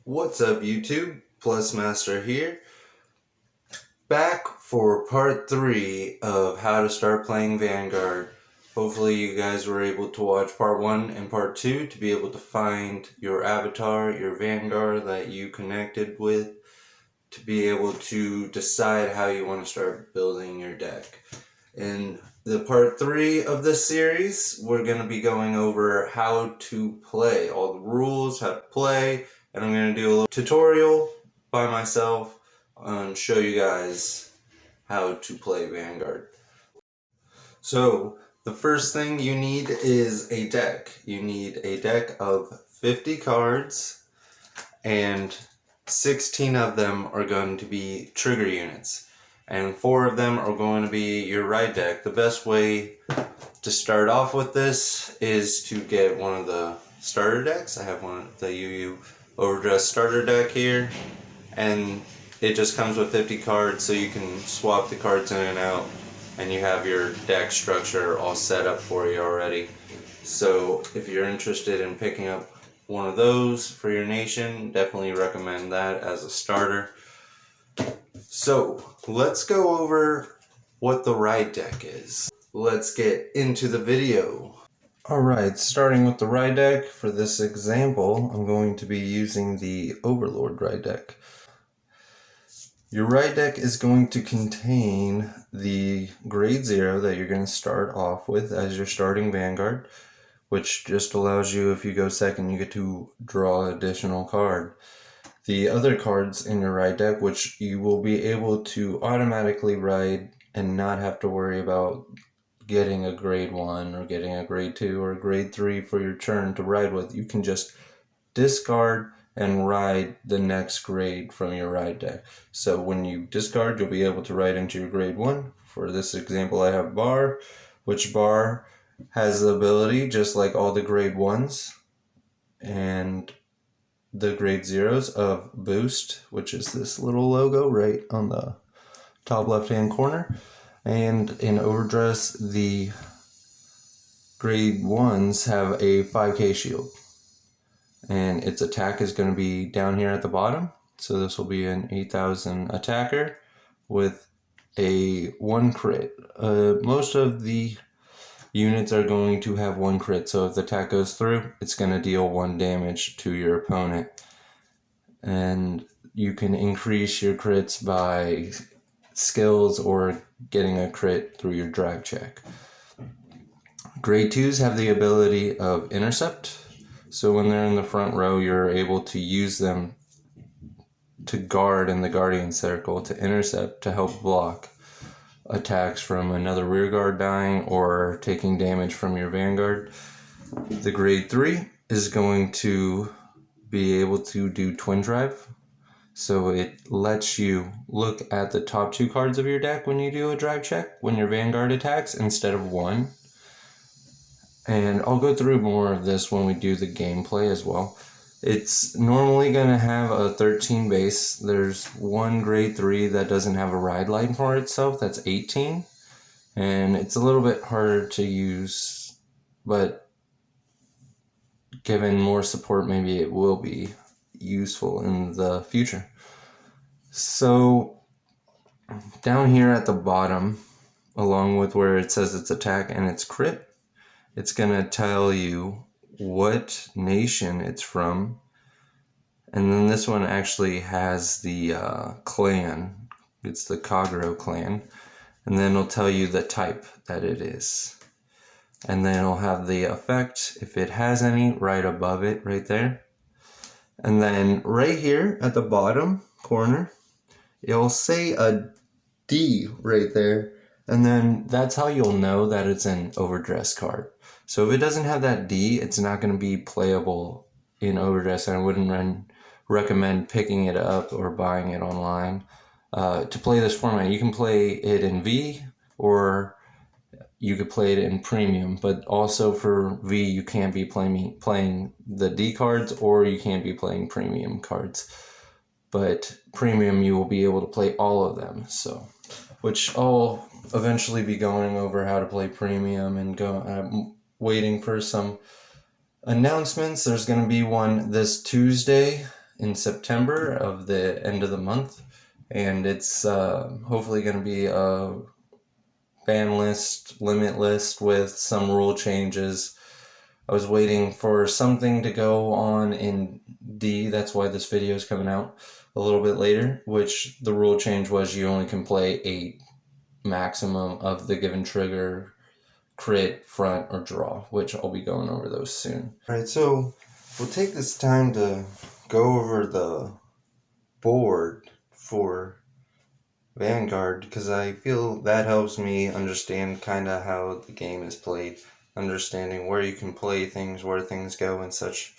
What's up, YouTube? Plus Master here, back for part 3 of how to start playing Vanguard. Hopefully you guys were able to watch part 1 and part 2 to be able to find your avatar, your Vanguard that you connected with, to be able to decide how you want to start building your deck. In the part 3 of this series, we're going to be going over how to play, all the rules, how to play, and I'm going to do a little tutorial by myself and show you guys how to play Vanguard. So, the first thing you need is a deck. You need a deck of 50 cards, and 16 of them are going to be trigger units, and 4 of them are going to be your ride deck. The best way to start off with this is to get one of the starter decks. I have one of the UU overdress starter deck here, and it just comes with 50 cards, so you can swap the cards in and out, and you have your deck structure all set up for you already. So if you're interested in picking up one of those for your nation, definitely recommend that as a starter. So let's go over what the ride deck is. Let's get into the video. Alright, starting with the ride deck, for this example, I'm going to be using the Overlord ride deck. Your ride deck is going to contain the grade 0 that you're going to start off with as your starting Vanguard, which just allows you, if you go second, you get to draw an additional card. The other cards in your ride deck, which you will be able to automatically ride and not have to worry about getting a grade 1 or getting a grade 2 or a grade 3 for your turn to ride with. You can just discard and ride the next grade from your ride deck. So when you discard, you'll be able to ride into your grade 1. For this example, I have Bar, which Bar has the ability, just like all the grade 1s and the grade 0s, of Boost, which is this little logo right on the top left hand corner. And in Overdress, the grade 1s have a 5k shield, and its attack is going to be down here at the bottom. So this will be an 8,000 attacker with a 1 crit. Most of the units are going to have 1 crit, so if the attack goes through, it's going to deal 1 damage to your opponent. And you can increase your crits by skills or getting a crit through your drag check. Grade 2s have the ability of intercept, so when they're in the front row, you're able to use them to guard in the guardian circle, to intercept, to help block attacks from another rear guard dying or taking damage from your Vanguard. The grade 3 is going to be able to do twin drive, so it lets you look at the top 2 cards of your deck when you do a drive check when your Vanguard attacks instead of 1. And I'll go through more of this when we do the gameplay as well. It's normally going to have a 13 base. There's one grade 3 that doesn't have a ride line for itself, that's 18. And it's a little bit harder to use, but given more support, maybe it will be useful in the future. So down here at the bottom, along with where it says its attack and its crit, it's going to tell you what nation it's from. And then this one actually has the clan. It's the Kagero clan. And then it'll tell you the type that it is. And then it'll have the effect, if it has any, right above it, right there. And then right here at the bottom corner, it'll say a D right there. And then that's how you'll know that it's an overdress card. So if it doesn't have that D, it's not going to be playable in Overdress, and I wouldn't recommend picking it up or buying it online. To play this format, you can play it in V, or you could play it in Premium, but also for V, you can't be playing the D cards, or you can't be playing Premium cards. But Premium, you will be able to play all of them, so, which I'll eventually be going over how to play Premium and waiting for some announcements. There's going to be one this Tuesday in September of the end of the month, and it's hopefully going to be a ban list, limit list with some rule changes. I was waiting for something to go on in D, that's why this video is coming out a little bit later, which the rule change was you only can play 8 maximum of the given trigger, crit, front, or draw, which I'll be going over those soon. Alright, so we'll take this time to go over the board for Vanguard, because I feel that helps me understand kind of how the game is played, understanding where you can play things, where things go, and such.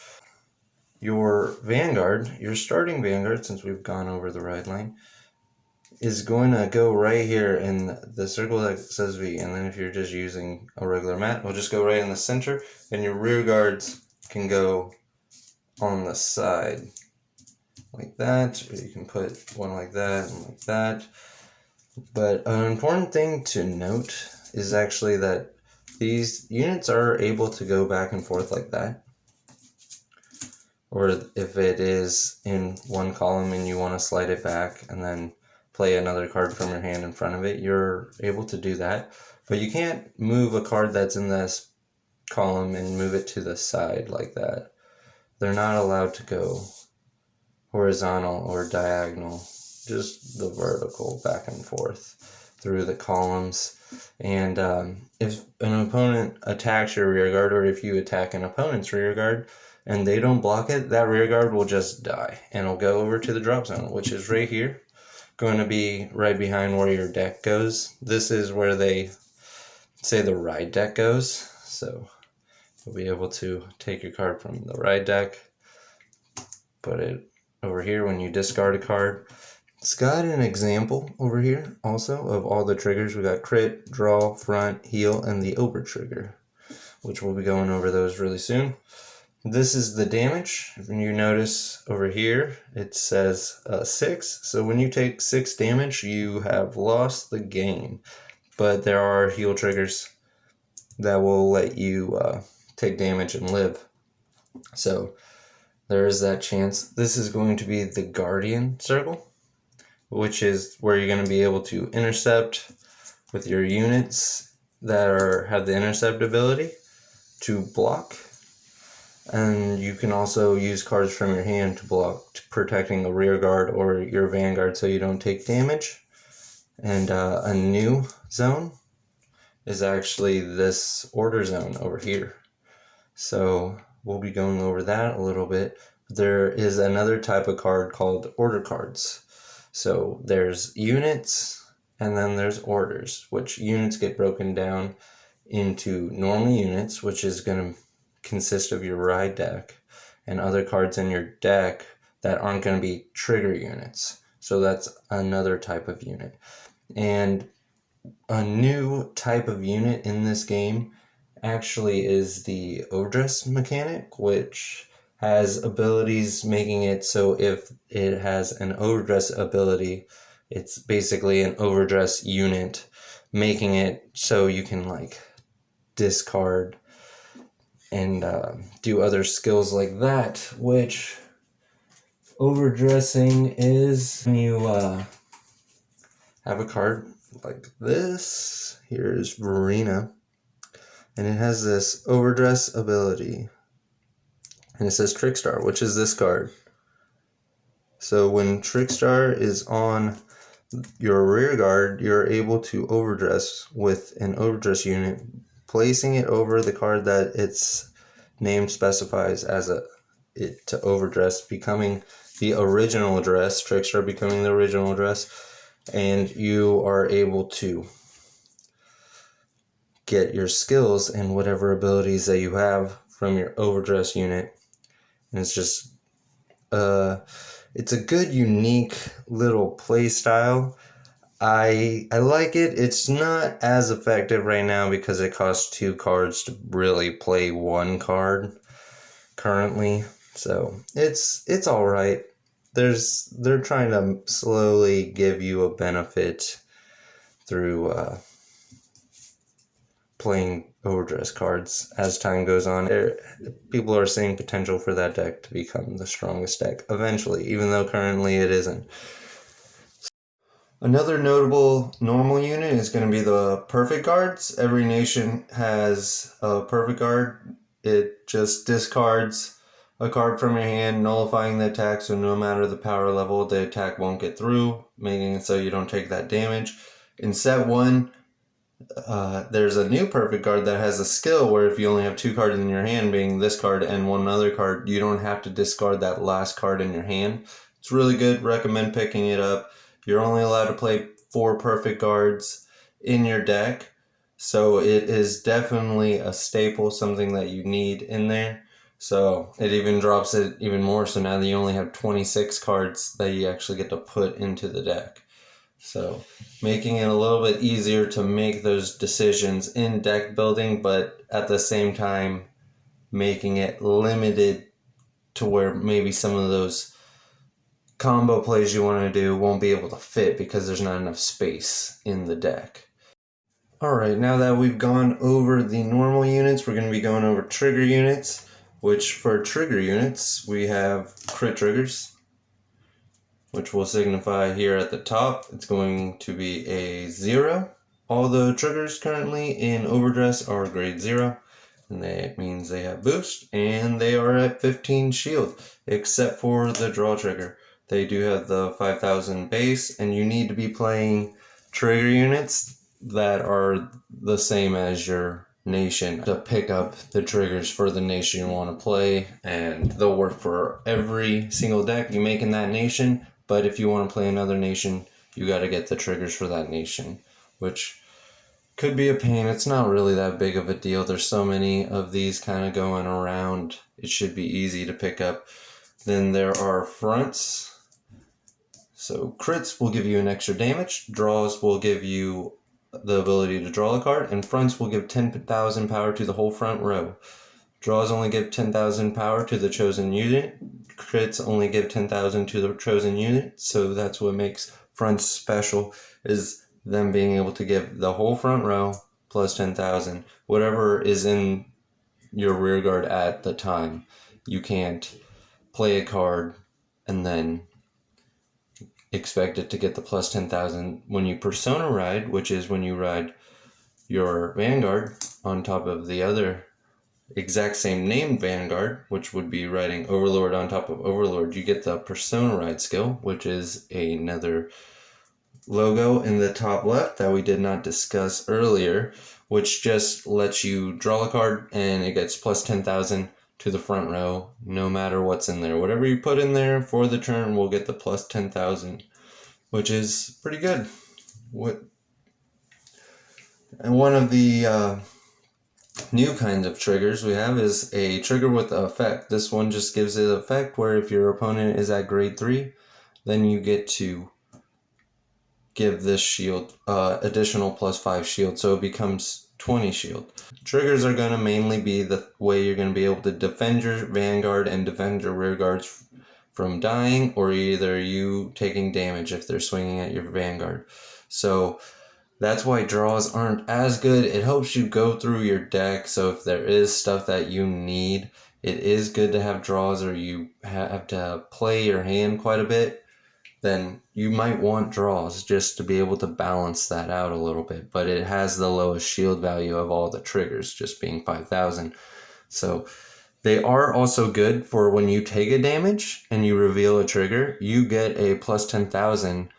Your Vanguard, your starting Vanguard, since we've gone over the ride line, is going to go right here in the circle that says V, and then if you're just using a regular mat, it'll just go right in the center, and your rear guards can go on the side like that, or you can put one like that and like that. But an important thing to note is actually that these units are able to go back and forth like that. Or if it is in one column and you want to slide it back and then play another card from your hand in front of it, you're able to do that. But you can't move a card that's in this column and move it to the side like that. They're not allowed to go horizontal or diagonal, just the vertical back and forth through the columns. And if an opponent attacks your rear guard, or if you attack an opponent's rear guard and they don't block it, that rear guard will just die and it'll go over to the drop zone, which is right here, going to be right behind where your deck goes. This is where they say the ride deck goes, so you'll be able to take your card from the ride deck, put it over here when you discard a card. It's got an example over here also of all the triggers. We got crit, draw, front, heal, and the over trigger, which we'll be going over those really soon. This is the damage. If you notice over here, it says 6. So when you take 6 damage, you have lost the game. But there are heal triggers that will let you take damage and live. So there is that chance. This is going to be the Guardian Circle, which is where you're going to be able to intercept with your units that have the intercept ability to block. And you can also use cards from your hand to block, protecting a rear guard or your vanguard so you don't take damage. And a new zone is actually this order zone over here. So we'll be going over that a little bit. There is another type of card called order cards. So there's units and then there's orders, which units get broken down into normal units, which is going to consist of your ride deck, and other cards in your deck that aren't going to be trigger units. So that's another type of unit. And a new type of unit in this game actually is the overdress mechanic, which has abilities making it so if it has an overdress ability, it's basically an overdress unit, making it so you can like discard and do other skills like that, which overdressing is when you have a card like this. Here's Verena, and it has this overdress ability, and it says Trickstar, which is this card. So when Trickstar is on your rear guard, you're able to overdress with an overdress unit, placing it over the card that its name specifies as it to overdress, becoming the original address, Trickstar becoming the original address, and you are able to get your skills and whatever abilities that you have from your overdress unit. And it's just it's a good, unique little play style. I like it. It's not as effective right now because it costs 2 cards to really play 1 card currently. So it's all right. They're trying to slowly give you a benefit through playing overdress cards as time goes on. People are seeing potential for that deck to become the strongest deck eventually, even though currently it isn't. Another notable normal unit is going to be the perfect guards. Every nation has a perfect guard. It just discards a card from your hand, nullifying the attack, so no matter the power level, the attack won't get through, making it so you don't take that damage. In set 1, there's a new perfect guard that has a skill where if you only have 2 cards in your hand, being this card and one other card, you don't have to discard that last card in your hand. It's really good. Recommend picking it up. You're only allowed to play 4 perfect guards in your deck, so it is definitely a staple, something that you need in there. So it even drops it even more, so now that you only have 26 cards that you actually get to put into the deck. So making it a little bit easier to make those decisions in deck building, but at the same time making it limited to where maybe some of those combo plays you want to do won't be able to fit because there's not enough space in the deck. Alright, now that we've gone over the normal units, we're going to be going over trigger units, which for trigger units we have crit triggers, which will signify here at the top. It's going to be a 0. All the triggers currently in overdress are grade 0, and that means they have boost, and they are at 15 shield, except for the draw trigger. They do have the 5000 base, and you need to be playing trigger units that are the same as your nation to pick up the triggers for the nation you want to play, and they'll work for every single deck you make in that nation. But if you want to play another nation, you got to get the triggers for that nation, which could be a pain. It's not really that big of a deal. There's so many of these kind of going around. It should be easy to pick up. Then there are fronts. So crits will give you an extra damage. Draws will give you the ability to draw a card. And fronts will give 10,000 power to the whole front row. Draws only give 10,000 power to the chosen unit. Crits only give 10,000 to the chosen unit. So that's what makes fronts special, is them being able to give the whole front row plus 10,000. Whatever is in your rear guard at the time. You can't play a card and then expect it to get the plus 10,000. When you persona ride, which is when you ride your vanguard on top of the other exact same named vanguard, which would be riding overlord on top of overlord, you get the persona ride skill, which is another logo in the top left that we did not discuss earlier, which just lets you draw a card and it gets plus 10,000 to the front row no matter what's in there. Whatever you put in there for the turn will get the plus 10,000, which is pretty good. And one of the new kinds of triggers we have is a trigger with effect. This one just gives it effect where if your opponent is at grade 3, then you get to give this shield additional plus 5 shield, so it becomes 20 shield. Triggers are going to mainly be the way you're going to be able to defend your vanguard and defend your rear guards from dying, or either you taking damage if they're swinging at your vanguard. So that's why draws aren't as good. It helps you go through your deck, so if there is stuff that you need, it is good to have draws, or you have to play your hand quite a bit, then you might want draws just to be able to balance that out a little bit. But it has the lowest shield value of all the triggers, just being 5,000. So they are also good for when you take a damage and you reveal a trigger, you get a plus 10,000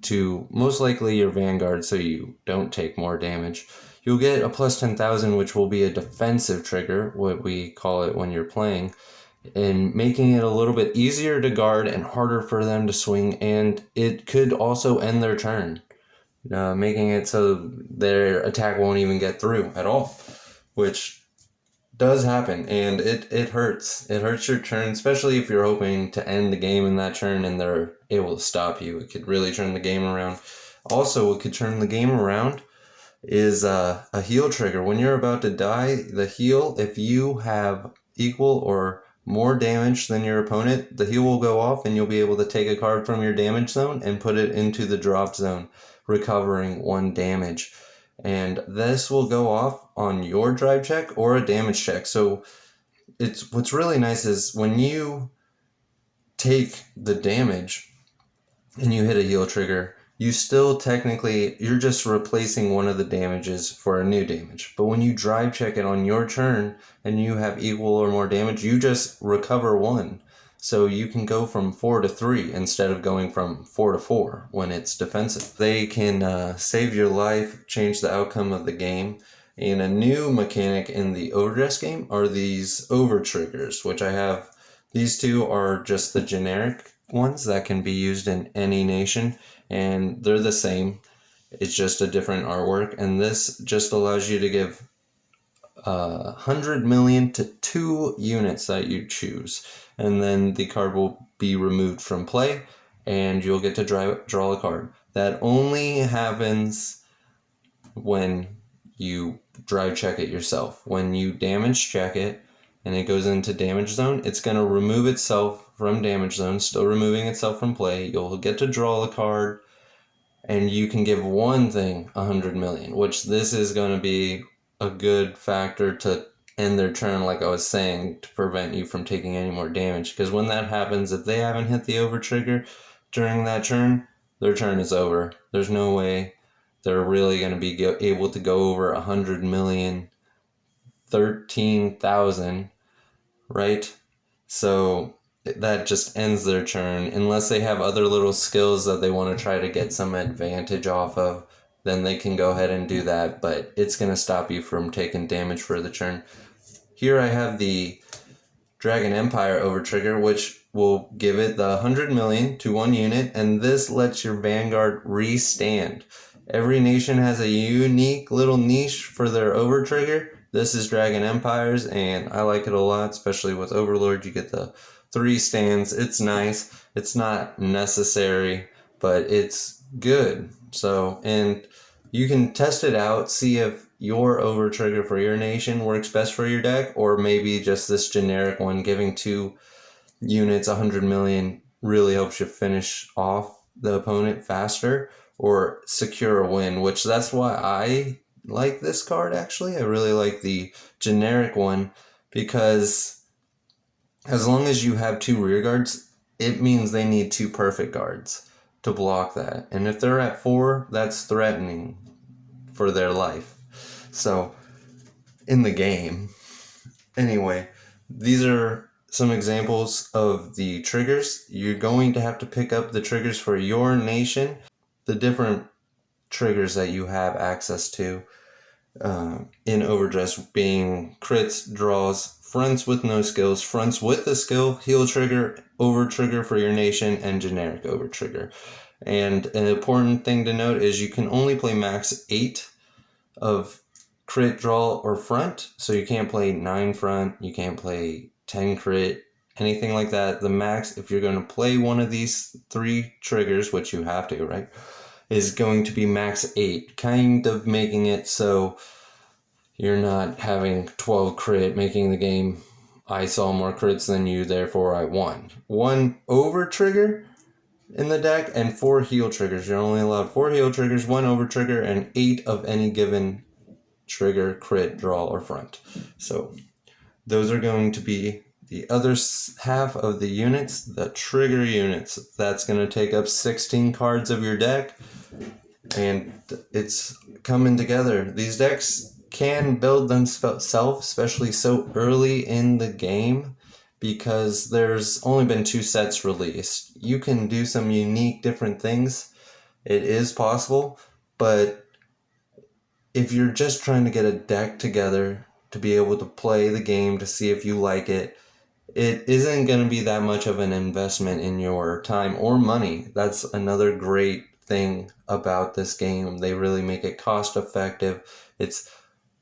to most likely your vanguard, so you don't take more damage. You'll get a plus 10,000, which will be a defensive trigger, what we call it when you're playing, and making it a little bit easier to guard and harder for them to swing, and it could also end their turn, making it so their attack won't even get through at all, which does happen, and it hurts. It hurts your turn, especially if you're hoping to end the game in that turn and they're able to stop you. It could really turn the game around. Also, what could turn the game around is a heal trigger. When you're about to die, the heal, if you have equal or more damage than your opponent, the heal will go off and you'll be able to take a card from your damage zone and put it into the drop zone, recovering 1 damage. And this will go off on your drive check or a damage check. So what's really nice is when you take the damage and you hit a heal trigger, you still technically, you're just replacing one of the damages for a new damage. But when you drive check it on your turn and you have equal or more damage, you just recover one. So you can go from 4 to 3 instead of going from 4 to 4 when it's defensive. They can save your life, change the outcome of the game. And a new mechanic in the overdress game are these over triggers, which I have. These two are just the generic ones that can be used in any nation, and they're the same. It's just a different artwork, and this just allows you to give 100 million to 2 units that you choose, and then the card will be removed from play, and you'll get to draw a card. That only happens when you drive check it yourself. When you damage check it, and it goes into damage zone, it's going to remove itself from damage zone, still removing itself from play. You'll get to draw a card, and you can give one thing 100 million, which this is going to be a good factor to end their turn, like I was saying, to prevent you from taking any more damage. Because when that happens, if they haven't hit the over trigger during that turn, their turn is over. There's no way they're really going to be able to go over 100 million, 13,000. Right? So that just ends their turn. Unless they have other little skills that they want to try to get some advantage off of, then they can go ahead and do that, but it's going to stop you from taking damage for the turn. Here I have the Dragon Empire over trigger, which will give it the 100 million to 1 unit, and this lets your vanguard restand. Every nation has a unique little niche for their over trigger. This is Dragon Empires, and I like it a lot, especially with Overlord. You get the 3 stands. It's nice. It's not necessary, but it's good. So, and you can test it out, see if your over trigger for your nation works best for your deck, or maybe just this generic one, giving 2 units 100 million really helps you finish off the opponent faster or secure a win, which that's why I like this card. Actually, I really like the generic one, because as long as you have 2 rear guards, it means they need 2 perfect guards to block that, and if they're at 4, that's threatening for their life. So in the game, anyway, these are some examples of the triggers. You're going to have to pick up the triggers for your nation, the different triggers that you have access to in overdress being crits, draws, fronts with no skills, fronts with a skill, heal trigger, over trigger for your nation, and generic over trigger. And an important thing to note is you can only play max 8 of crit, draw, or front. So you can't play 9 front, you can't play 10 crit, anything like that. The max, if you're going to play one of these 3 triggers, which you have to, right, is going to be max 8, kind of making it so you're not having 12 crit, making the game, I saw more crits than you, therefore I won. 1 over trigger in the deck and 4 heal triggers. You're only allowed 4 heal triggers, 1 over trigger, and 8 of any given trigger, crit, draw, or front. So those are going to be the other half of the units, the trigger units. That's going to take up 16 cards of your deck, and it's coming together. These decks can build themselves, especially so early in the game, because there's only been 2 sets released. You can do some unique different things. It is possible, but if you're just trying to get a deck together to be able to play the game to see if you like it, it isn't going to be that much of an investment in your time or money. That's another great thing about this game. They really make it cost effective. It's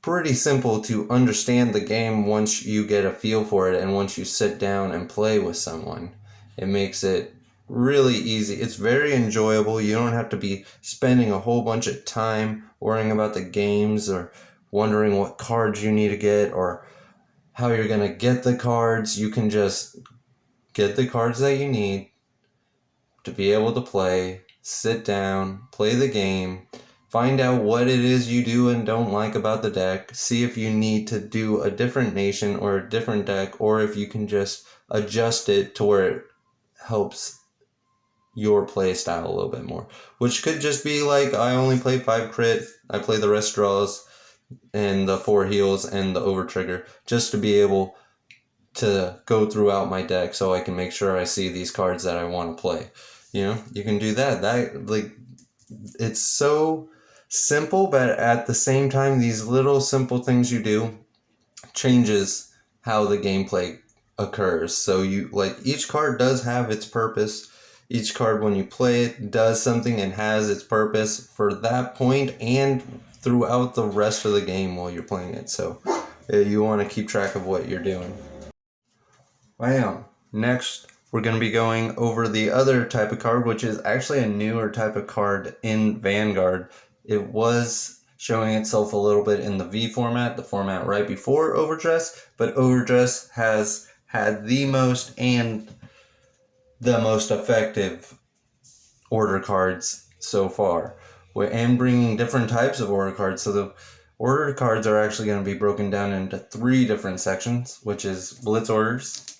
pretty simple to understand the game once you get a feel for it, and once you sit down and play with someone. It makes it really easy. It's very enjoyable. You don't have to be spending a whole bunch of time worrying about the games or wondering what cards you need to get or how you're going to get the cards. You can just get the cards that you need to be able to play, sit down, play the game, Find out what it is you do and don't like about the deck. See if you need to do a different nation or a different deck, or if you can just adjust it to where it helps your play style a little bit more. Which could just be like, I only play 5 crit, I play the rest draws, and the 4 heals, and the over trigger, just to be able to go throughout my deck so I can make sure I see these cards that I want to play. You know, you can do that. It's so simple, but at the same time, these little simple things you do changes how the gameplay occurs. So each card does have its purpose. Each card, when you play it, does something and has its purpose for that point and throughout the rest of the game while you're playing it. So you want to keep track of what you're doing. Bam. Next, we're going to be going over the other type of card, which is actually a newer type of card in Vanguard. It was showing itself a little bit in the V format, the format right before Overdress, but Overdress has had the most and the most effective order cards so far. And bringing different types of order cards. So the order cards are actually going to be broken down into 3 different sections, which is Blitz Orders,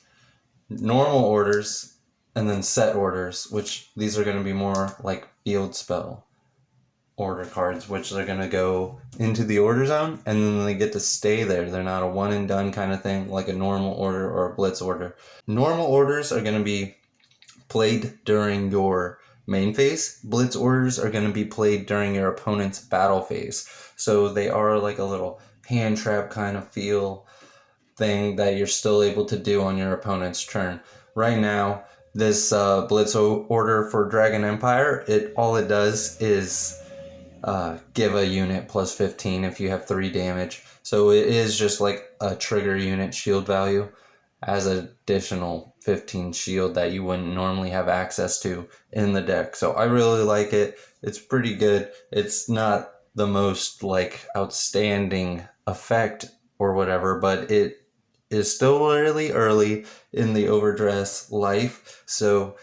normal orders, and then set orders, which these are going to be more like field spell order cards, which they're going to go into the order zone and then they get to stay there. They're not a one and done kind of thing like a normal order or a blitz order. Normal orders are going to be played during your main phase. Blitz orders are going to be played during your opponent's battle phase. So they are like a little hand trap kind of feel thing that you're still able to do on your opponent's turn. Right now, this Blitz order for Dragon Empire, all it does is give a unit plus 15 if you have 3 damage. So it is just like a trigger unit shield value as an additional 15 shield that you wouldn't normally have access to in the deck. So I really like it. It's pretty good. It's not the most like outstanding effect or whatever, but it is still really early in the Overdress life. So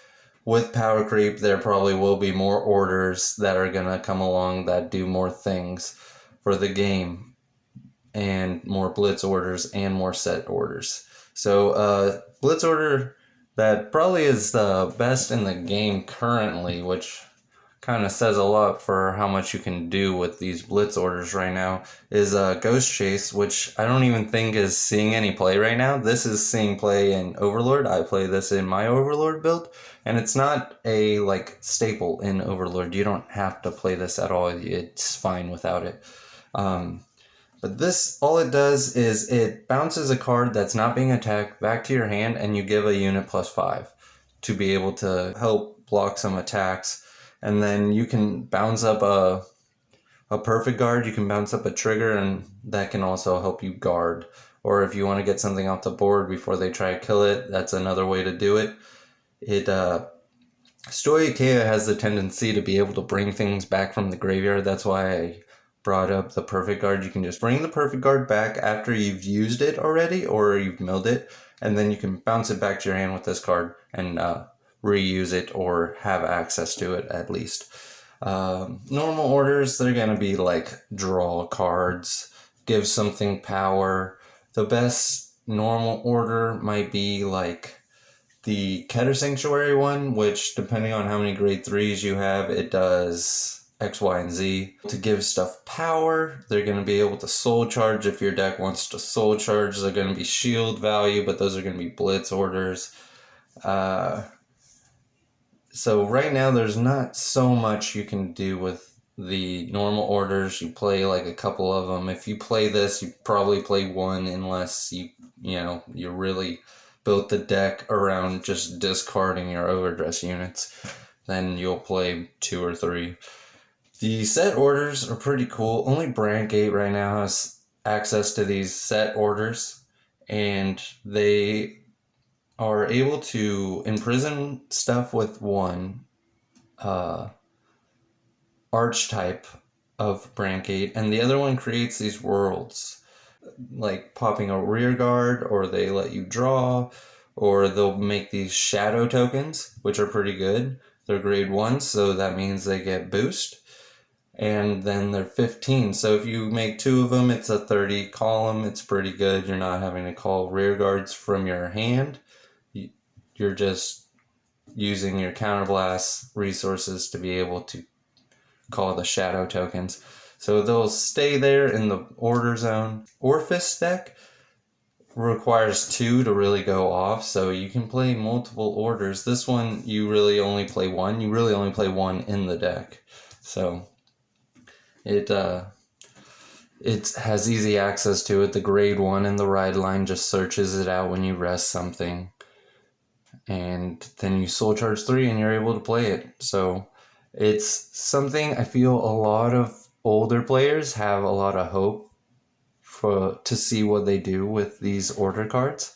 with power creep, there probably will be more orders that are going to come along that do more things for the game, and more blitz orders and more set orders. So blitz order that probably is the best in the game currently, which kind of says a lot for how much you can do with these blitz orders right now, is Ghost Chase, which I don't even think is seeing any play right now. This is seeing play in Overlord. I play this in my Overlord build, and it's not a like staple in Overlord. You don't have to play this at all. It's fine without it. But this, all it does is it bounces a card that's not being attacked back to your hand, and you give a unit plus 5 to be able to help block some attacks. And then you can bounce up a perfect guard, you can bounce up a trigger, and that can also help you guard. Or if you want to get something off the board before they try to kill it, that's another way to do it. Stoicheia has the tendency to be able to bring things back from the graveyard. That's why I brought up the perfect guard. You can just bring the perfect guard back after you've used it already or you've milled it, and then you can bounce it back to your hand with this card and reuse it or have access to it at least. Normal orders, they're going to be like draw cards, give something power. The best normal order might be like the Keter Sanctuary one, which depending on how many grade 3s you have, it does X, Y, and Z. To give stuff power, they're going to be able to soul charge if your deck wants to soul charge. They're going to be shield value, but those are going to be blitz orders. So right now there's not so much you can do with the normal orders. You play like a couple of them. If you play this, you probably play one unless you really built the deck around just discarding your overdress units. Then you'll play 2 or 3. The set orders are pretty cool. Only Brandgate right now has access to these set orders, and they are able to imprison stuff with one archetype of Brandgate, and the other one creates these worlds, like popping a rear guard, or they let you draw, or they'll make these shadow tokens, which are pretty good. They're grade 1, so that means they get boost. and then they're 15. So if you make 2 of them, it's a 30 column. It's pretty good. You're not having to call rear guards from your hand. You're just using your counterblast resources to be able to call the shadow tokens. So they'll stay there in the order zone. Orphis deck requires 2 to really go off, so you can play multiple orders. This one, you really only play 1. You really only play 1 in the deck. So it has easy access to it. The grade 1 in the ride line just searches it out when you rest something. And then you soul charge 3 and you're able to play it. So it's something I feel a lot of older players have a lot of hope to see what they do with these order cards.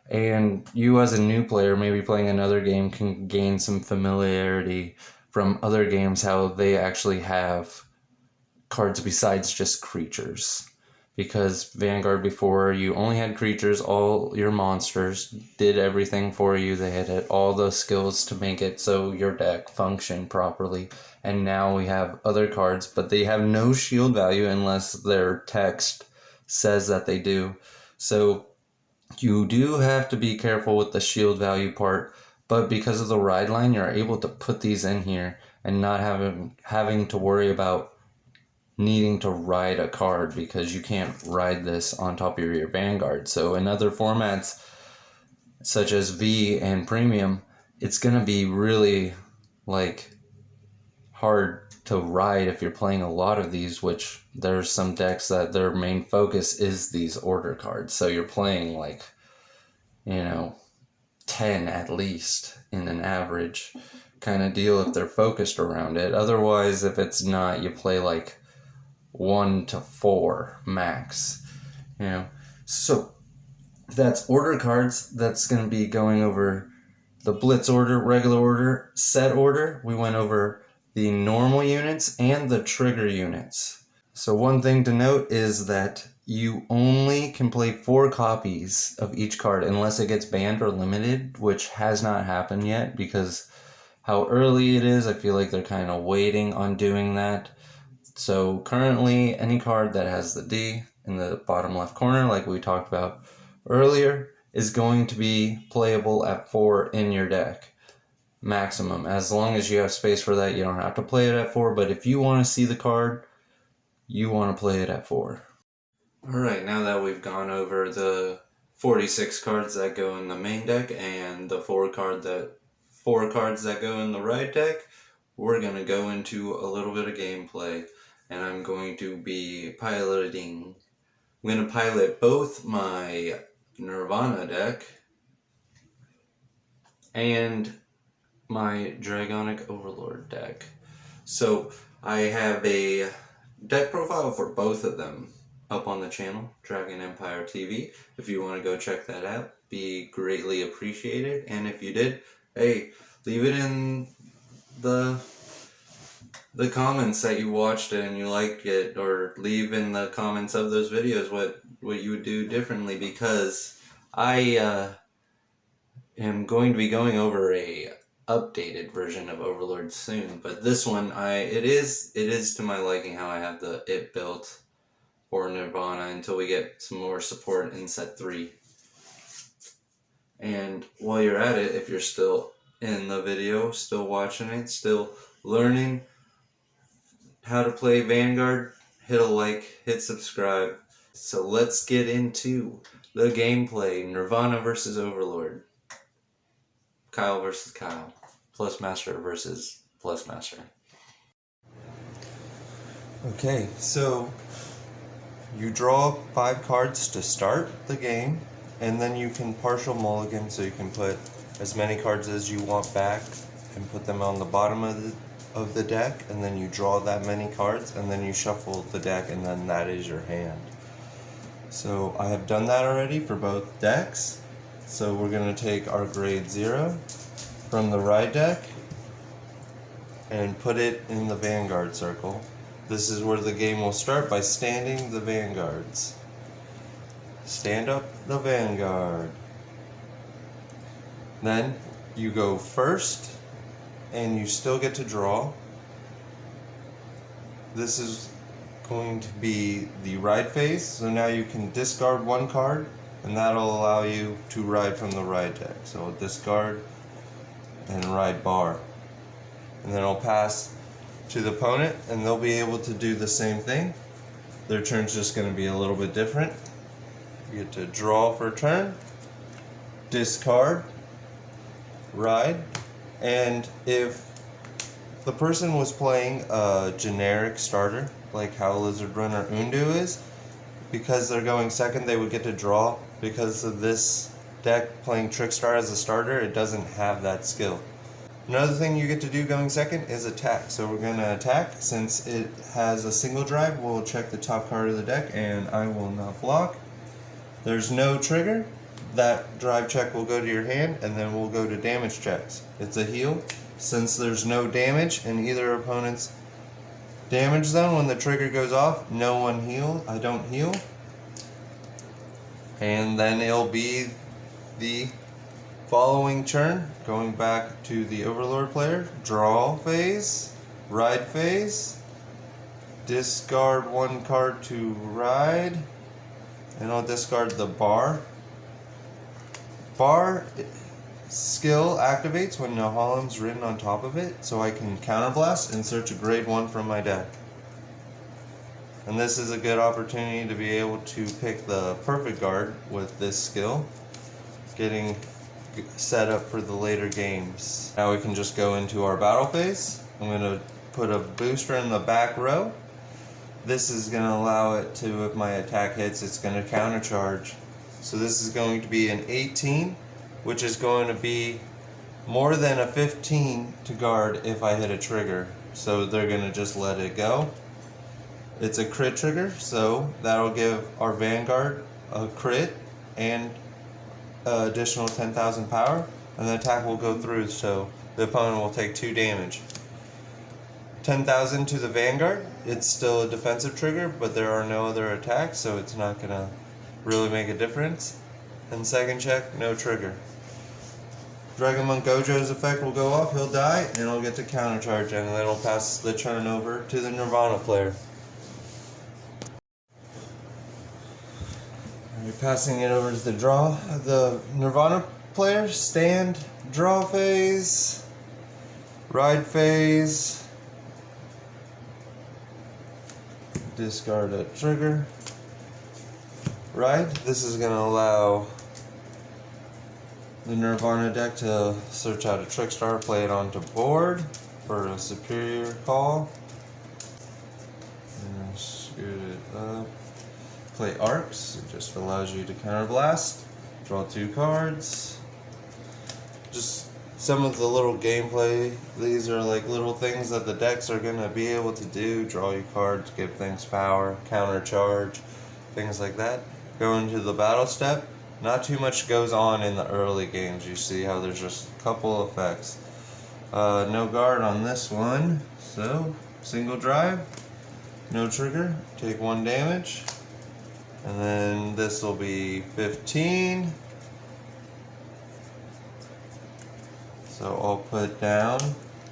And you as a new player, maybe playing another game, can gain some familiarity from other games, how they actually have cards besides just creatures. Because Vanguard before, you only had creatures, all your monsters did everything for you. They had all those skills to make it so your deck functioned properly. And now we have other cards, but they have no shield value unless their text says that they do. So you do have to be careful with the shield value part, but because of the ride line, you're able to put these in here and not having to worry about needing to ride a card, because you can't ride this on top of your Vanguard. So in other formats such as V and Premium, it's going to be really hard to ride if you're playing a lot of these, which there's some decks that their main focus is these order cards. So you're playing 10 at least in an average kind of deal if they're focused around it. Otherwise, if it's not, you play 1 to 4 max. So that's order cards. That's going to be going over the Blitz order, regular order, set order. We went over the normal units and the trigger units. So one thing to note is that you only can play 4 copies of each card unless it gets banned or limited, which has not happened yet because how early it is. I feel like they're kind of waiting on doing that. So currently, any card that has the D in the bottom left corner, like we talked about earlier, is going to be playable at 4 in your deck. Maximum. As long as you have space for that, you don't have to play it at 4, but if you want to see the card, you want to play it at 4. Alright, now that we've gone over the 46 cards that go in the main deck and the 4 cards that go in the ride deck, we're going to go into a little bit of gameplay, and I'm going to be piloting. I'm going to pilot both my Nirvana deck and my Dragonic Overlord deck. So I have a deck profile for both of them up on the channel, Dragon Empire TV. If you want to go check that out, be greatly appreciated. And if you did, hey, leave it in the comments that you watched it and you liked it, or leave in the comments of those videos what you would do differently, because I am going to be going over a updated version of Overlord soon, but this one it is to my liking how I have it built for Nirvana until we get some more support in set 3. And while you're at it, if you're still in the video, still watching it, still learning how to play Vanguard, hit a like, hit subscribe. So let's get into the gameplay. Nirvana versus Overlord. Kyle versus Kyle. Plus Master versus Plus Master. Okay, so you draw 5 cards to start the game, and then you can partial mulligan, so you can put as many cards as you want back and put them on the bottom of the deck, and then you draw that many cards, and then you shuffle the deck, and then that is your hand. So I have done that already for both decks. So we're going to take our grade 0 from the ride deck and put it in the Vanguard circle. This is where the game will start, by standing the Vanguards. Stand up the Vanguard. Then you go first, and you still get to draw. this is going to be the ride phase. So now you can discard one card, and that'll allow you to ride from the ride deck. So discard and ride bar. And then it'll pass to the opponent, and they'll be able to do the same thing. Their turn's just going to be a little bit different. You get to draw for a turn, discard, ride, and if the person was playing a generic starter, like how Lizard Runner Undu is, because they're going second, they would get to draw. Because of this deck playing Trickstar as a starter, it doesn't have that skill. Another thing you get to do going second is attack. So we're going to attack. Since it has a single drive, we'll check the top card of the deck, and I will not block. There's no trigger. That drive check will go to your hand, and then we'll go to damage checks. It's a heal. Since there's no damage in either opponent's damage zone, when the trigger goes off, no one heal. I don't heal. And then it'll be the following turn, going back to the Overlord player. Draw phase, ride phase, discard one card to ride, and I'll discard the bar. Bar skill activates when Nahalim's written on top of it, so I can counterblast and search a grade 1 from my deck. And this is a good opportunity to be able to pick the perfect guard with this skill, getting set up for the later games. Now we can just go into our battle phase. I'm going to put a booster in the back row. This is going to allow it to, if my attack hits, it's going to countercharge. So this is going to be an 18, which is going to be more than a 15 to guard if I hit a trigger. So they're going to just let it go. It's a crit trigger, so that'll give our Vanguard a crit and additional 10,000 power, and the attack will go through, so the opponent will take 2 damage. 10,000 to the Vanguard. It's still a defensive trigger, but there are no other attacks, so it's not going to really make a difference. And second check, no trigger. Dragon Monk Gojo's effect will go off, he'll die, and he'll get to countercharge, and then it'll pass the turn over to the Nirvana player. Passing it over to the Nirvana player. Stand, draw phase, ride phase, discard a trigger, ride. This is going to allow the Nirvana deck to search out a Trickstar, play it onto board for a superior call, and scoot it up. Play arcs, it just allows you to counterblast, draw 2 cards. Just some of the little gameplay, these are like little things that the decks are going to be able to do. Draw you cards, give things power, countercharge, things like that. Go into the battle step. Not too much goes on in the early games. You see how there's just a couple effects. No guard on this one, so single drive, no trigger, take 1 damage. And then this will be 15. So I'll put down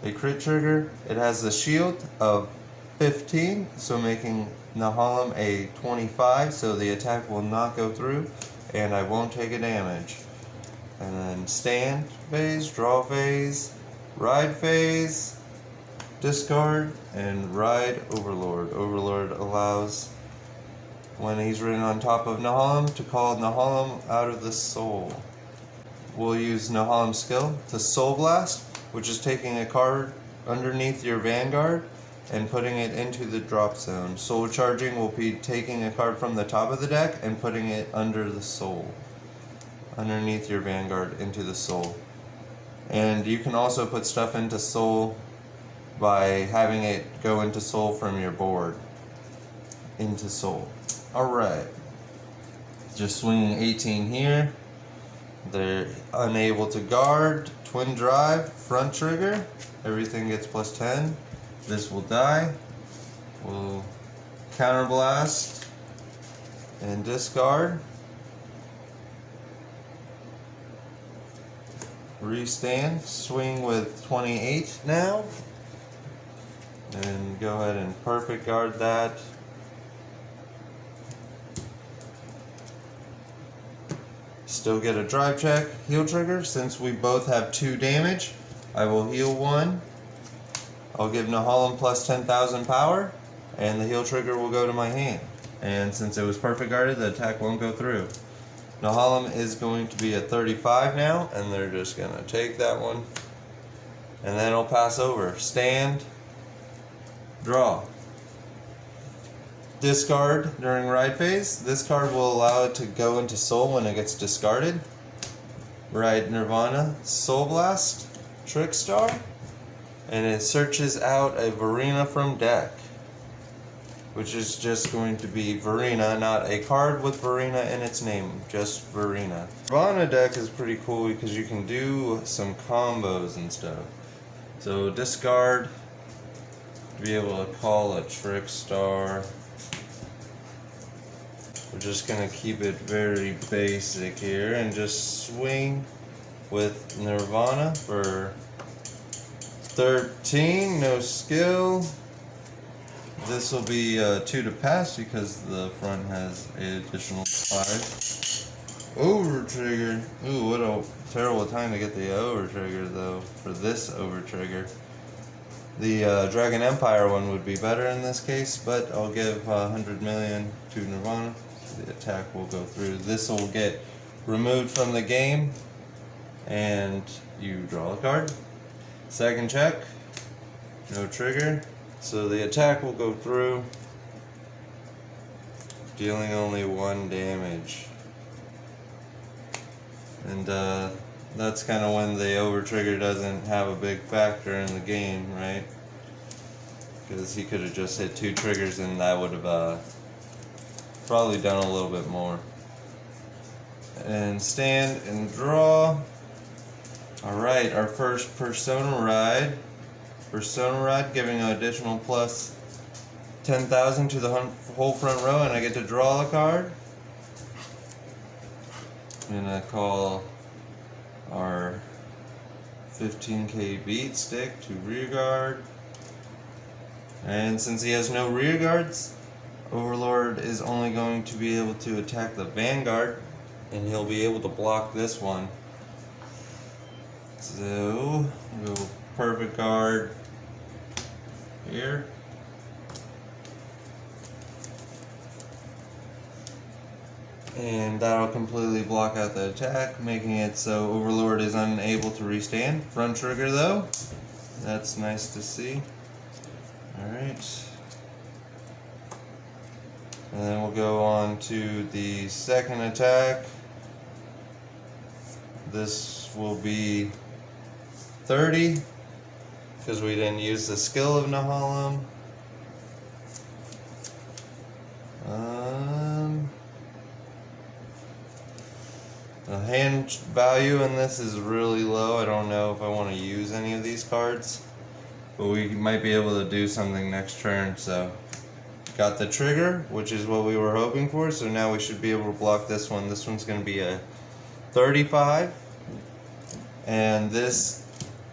a crit trigger. It has a shield of 15, so making Nahalim a 25, so the attack will not go through, and I won't take a damage. And then stand phase, draw phase, ride phase, discard, and ride Overlord. Overlord allows, when he's written on top of Nahalim, to call Nahalim out of the soul. We'll use Nahalim's skill to Soul Blast, which is taking a card underneath your Vanguard and putting it into the drop zone. Soul Charging will be taking a card from the top of the deck and putting it under the soul, underneath your Vanguard into the soul. And you can also put stuff into soul by having it go into soul from your board. Into soul. Alright, just swinging 18 here. They're unable to guard, twin drive, front trigger, everything gets plus 10. This will die. We'll counterblast and discard. Restand, swing with 28 now. And go ahead and perfect guard that. Still get a drive check, heal trigger. Since we both have 2 damage, I will heal 1. I'll give Nahalem plus 10,000 power, and the heal trigger will go to my hand. And since it was perfect guarded, the attack won't go through. Nahalem is going to be at 35 now, and they're just going to take that one. And then it'll pass over. Stand, draw. Discard during ride phase. This card will allow it to go into soul when it gets discarded. Ride Nirvana, Soul Blast, Trickstar, and it searches out a Varina from deck, which is just going to be Varina, not a card with Varina in its name, just Varina. Nirvana deck is pretty cool because you can do some combos and stuff. So discard to be able to call a Trickstar. We're just going to keep it very basic here and just swing with Nirvana for 13, no skill. This will be 2 to pass because the front has an additional 5. Over trigger. Ooh, what a terrible time to get the over trigger though, for this over trigger. The Dragon Empire one would be better in this case, but I'll give 100 million to Nirvana. The attack will go through. This will get removed from the game, and you draw a card. Second check, no trigger, so the attack will go through, dealing only 1 damage. And that's kind of when the over trigger doesn't have a big factor in the game, right? Because he could have just hit 2 triggers and that would have probably done a little bit more. And stand and draw. Alright, our first Persona Ride. Persona Ride giving an additional plus 10,000 to the whole front row, and I get to draw a card. I'm gonna call our 15k beat stick to rear guard. And since he has no rear guards, Overlord is only going to be able to attack the vanguard, and he'll be able to block this one. So, we'll go perfect guard here. And that'll completely block out the attack, making it so Overlord is unable to restand. Front trigger though, that's nice to see. Alright. And then we'll go on to the second attack. This will be 30, because we didn't use the skill of Nahalem. The hand value in this is really low. I don't know if I want to use any of these cards, but we might be able to do something next turn. So got the trigger, which is what we were hoping for, so now we should be able to block this one. This one's going to be a 35, and this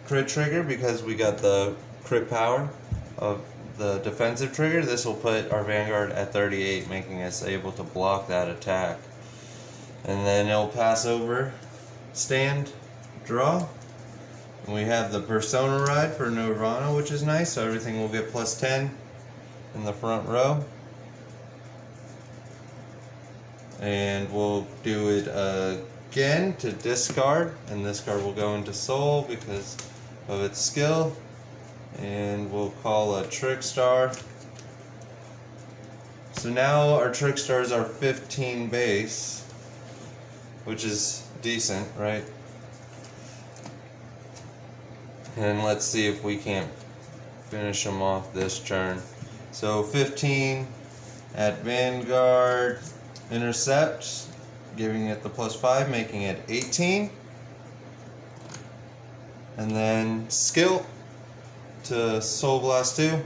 crit trigger, because we got the crit power of the defensive trigger, this will put our Vanguard at 38, making us able to block that attack. And then it'll pass over, stand, draw. And we have the Persona Ride for Nirvana, which is nice, so everything will get plus 10 in the front row. And we'll do it again to discard, and this card will go into soul because of its skill. And we'll call a Trickstar. So now our Trickstars are 15 base, which is decent, right? And let's see if we can't finish them off this turn. So 15 at Vanguard, intercept, giving it the plus 5, making it 18. And then skill to Soul Blast 2.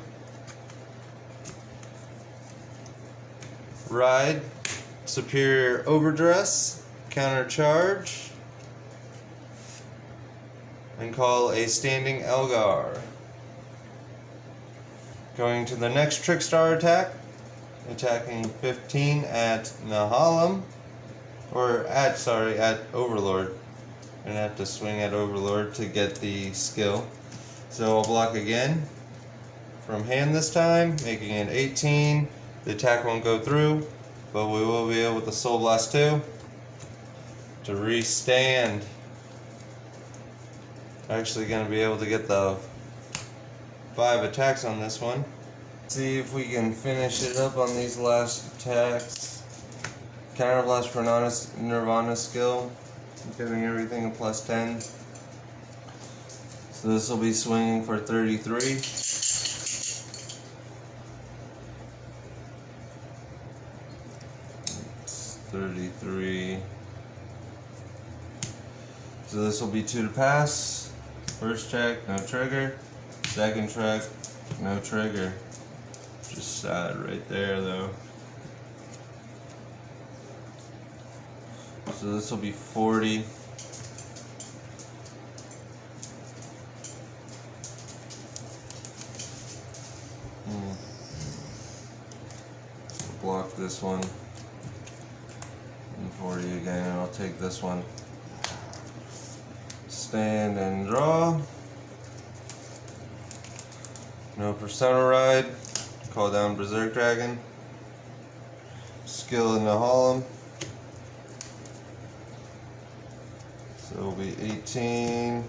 Ride, superior overdress, counter charge, and call a standing Elgar. Going to the next Trickstar attack. Attacking 15 at Nahalem. At Overlord. Gonna have to swing at Overlord to get the skill. So I'll block again. From hand this time, making it 18. The attack won't go through, but we will be able with the Soul Blast 2 to restand. Actually gonna be able to get the 5 attacks on this one. See if we can finish it up on these last attacks. Counterblast for Nirvana skill, giving everything a +10. So this will be swinging for 33. 33. So this will be 2 to pass. First check, no trigger. Second check, no trigger. Just sad right there though. So this will be 40. Block this one. And 40 again, and I'll take this one. Stand and draw. No Persona Ride. Call down Berserk Dragon. Skill in the Harlem. So it'll be 18.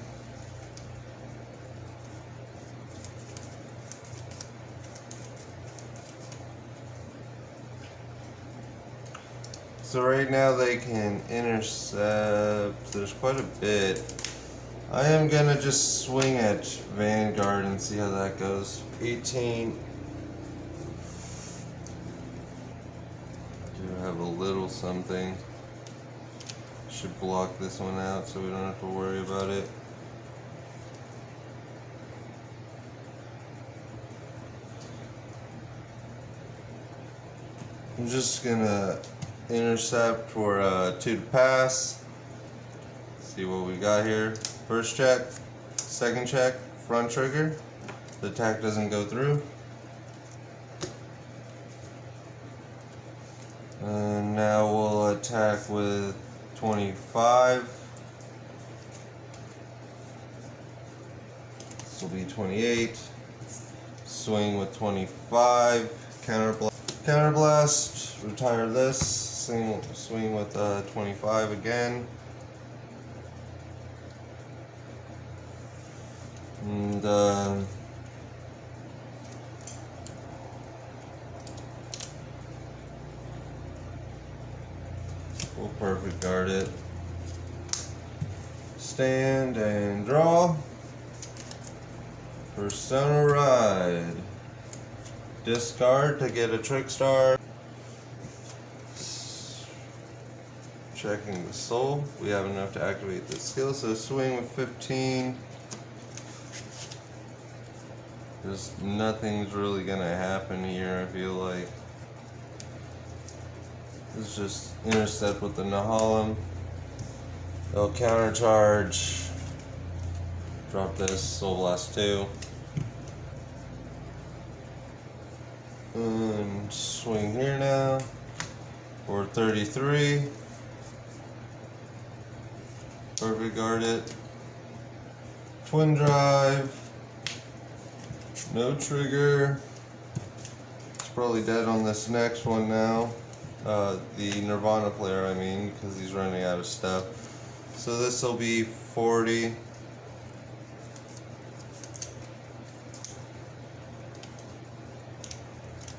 So right now they can intercept. There's quite a bit. I am gonna just swing at Vanguard and see how that goes. 18. Do have a little something. Should block this one out so we don't have to worry about it. I'm just gonna intercept for 2 to pass. See what we got here. First check, second check, front trigger. The attack doesn't go through. And now we'll attack with 25. This will be 28. Swing with 25. Counterblast. Retire this. Swing with 25 again. And we'll perfect guard it. Stand and draw. Persona Ride. Discard to get a Trickstar. Checking the soul. We have enough to activate the skill, so swing with 15. There's nothing's really gonna happen here, I feel like. Let's just intercept with the Nahalem. They'll countercharge. Drop this, Soul Blast 2. And swing here now for 33. Perfect guard it. Twin drive. No trigger. It's probably dead on this next one now. The Nirvana player, I mean, because he's running out of stuff. So this will be 40.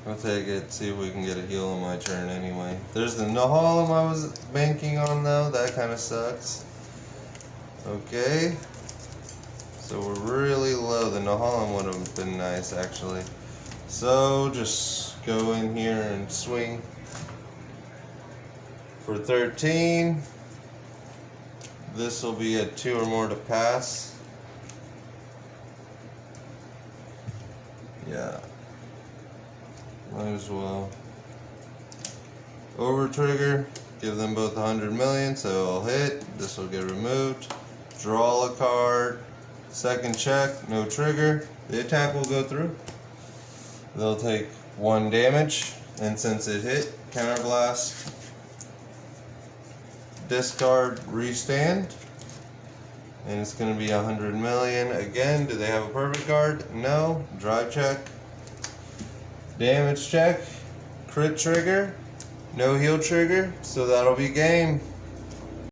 I'll take it, see if we can get a heal on my turn anyway. There's the Nahalem I was banking on though, that kind of sucks. Okay. So we're really low. The Nahalem would have been nice actually. So just go in here and swing for 13. This will be a 2 or more to pass. Yeah. Might as well. Over trigger. Give them both 100 million, so I'll hit. This will get removed. Draw a card. Second check, no trigger. The attack will go through. They'll take 1 damage, and since it hit, counterblast, discard, restand, and it's going to be 100 million. Again, do they have a perfect guard? No. Drive check, damage check, crit trigger, no heal trigger, so that'll be game.